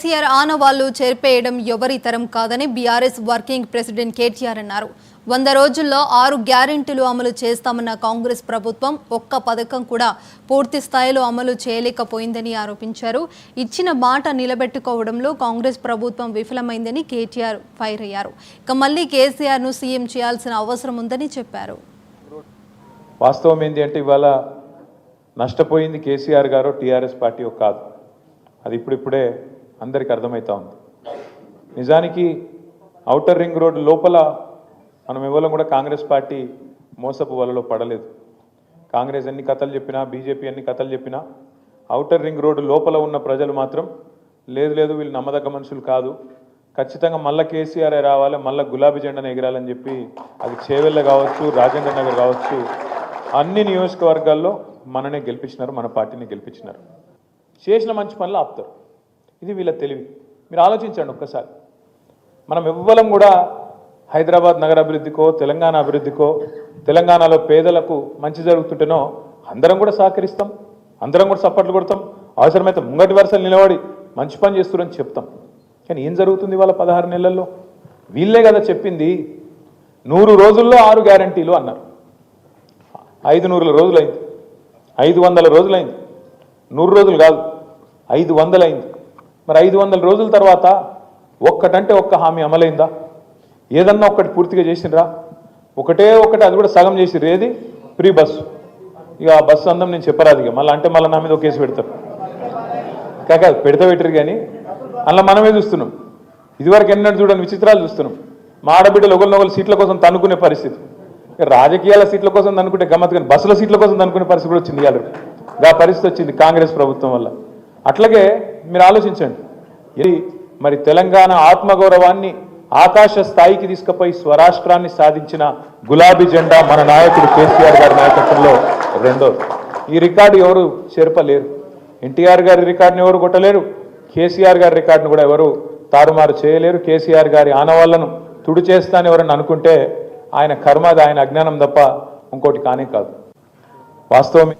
కేసీఆర్ ఆనవాళ్లు చేర్పేయడం ఎవరి తరం కాదని బీఆర్ఎస్ వర్కింగ్ ప్రెసిడెంట్ కేటీఆర్ అన్నారు. 100 రోజుల్లో 6 గ్యారెంటీలు అమలు చేస్తామన్న కాంగ్రెస్ ప్రభుత్వం ఒక్క పథకం కూడా పూర్తి స్థాయిలో అమలు చేయలేకపోయిందని ఆరోపించారు. ఇచ్చిన మాట నిలబెట్టుకోవడంలో కాంగ్రెస్ ప్రభుత్వం విఫలమైందని కేటీఆర్ ఫైర్ అయ్యారు. ఇక మళ్ళీ కేసీఆర్ను సీఎం చేయాల్సిన అవసరం ఉందని చెప్పారు. వాస్తవం ఏంటి అంటే ఇవాళ నష్టపోయింది కేసీఆర్ గారు టీఆర్ఎస్ పార్టీ కాదు. అది ఇప్పుడిప్పుడే అందరికీ అర్థమవుతా ఉంది. నిజానికి ఔటర్ రింగ్ రోడ్డు లోపల మనం ఎవరం కూడా కాంగ్రెస్ పార్టీ మోసపు వలలో పడలేదు. కాంగ్రెస్ ఎన్ని కథలు చెప్పినా, బీజేపీ ఎన్ని కథలు చెప్పినా ఔటర్ రింగ్ రోడ్డు లోపల ఉన్న ప్రజలు మాత్రం లేదు లేదు వీళ్ళు నమ్మదగ్గ మనుషులు కాదు, ఖచ్చితంగా మళ్ళీ కేసీఆర్ రావాలి, మళ్ళీ గులాబీ జెండాను ఎగరాలని చెప్పి అది చేవెళ్ళ కావచ్చు, రాజేంద్ర నగర్ కావచ్చు, అన్ని నియోజకవర్గాల్లో మననే గెలిపించినారు, మన పార్టీని గెలిపించినారు. చేసిన మంచి పనులు ఆపుతారు. ఇది వీళ్ళ తెలివి. మీరు ఆలోచించండి ఒక్కసారి. మనం ఎవ్వరం కూడా హైదరాబాద్ నగర అభివృద్ధికో, తెలంగాణ అభివృద్ధికో, తెలంగాణలో పేదలకు మంచి జరుగుతుంటేనో అందరం కూడా సహకరిస్తాం, అందరం కూడా సపోర్ట్లు కొడతాం, అవసరమైతే ముంగటి వరుసలు నిలబడి మంచి పని చేస్తున్నారని చెప్తాం. కానీ ఏం జరుగుతుంది వాళ్ళ 16 నెలల్లో? వీళ్ళే కదా చెప్పింది 100 రోజుల్లో 6 గ్యారంటీలు అన్నారు. 500 రోజులైంది, 500 రోజులైంది, 100 రోజులు కాదు 500 అయింది. మరి 500 రోజుల తర్వాత ఒక్కటంటే ఒక్క హామీ అమలైందా? ఏదన్నా ఒక్కటి పూర్తిగా చేసినరా? ఒకటే ఒకటి, అది కూడా సగం చేసిర్రు. ఏది? Free bus. ఇక ఆ బస్సు అందం నేను చెప్పరాదు, ఇక మళ్ళీ అంటే మళ్ళీ నా మీద ఒక కేసు పెడతారు. కాదు పెట్టరు కానీ అలా మనమే చూస్తున్నాం. ఇదివరకు ఎన్నడూ చూడని విచిత్రాలు చూస్తున్నాం. మా ఆడబిడ్డలు ఒకరినొకరు సీట్ల కోసం తన్నుకునే పరిస్థితి. రాజకీయాల సీట్ల కోసం తన్నుకుంటే గమ్మత్, కానీ బస్సుల సీట్ల కోసం తన్నుకునే పరిస్థితి కూడా వచ్చింది. ఇవాళ ఆ పరిస్థితి వచ్చింది కాంగ్రెస్ ప్రభుత్వం వల్ల. అట్లాగే మీరు ఆలోచించండి. ఇది మరి తెలంగాణ ఆత్మగౌరవాన్ని ఆకాశ స్థాయికి తీసుకుపోయి స్వరాష్ట్రాన్ని సాధించిన గులాబీ జెండా మన నాయకుడు కేసీఆర్ గారి నాయకత్వంలో రెండోది. ఈ రికార్డు ఎవరు చెరపలేరు. ఎన్టీఆర్ గారి రికార్డుని ఎవరు కొట్టలేరు, కేసీఆర్ గారి రికార్డును కూడా ఎవరు తారుమారు చేయలేరు. కేసీఆర్ గారి ఆనవాళ్లను తుడి చేస్తానని ఎవరన్నా అనుకుంటే ఆయన కర్మది, ఆయన అజ్ఞానం తప్ప ఇంకోటి కానే కాదు. వాస్తవమే.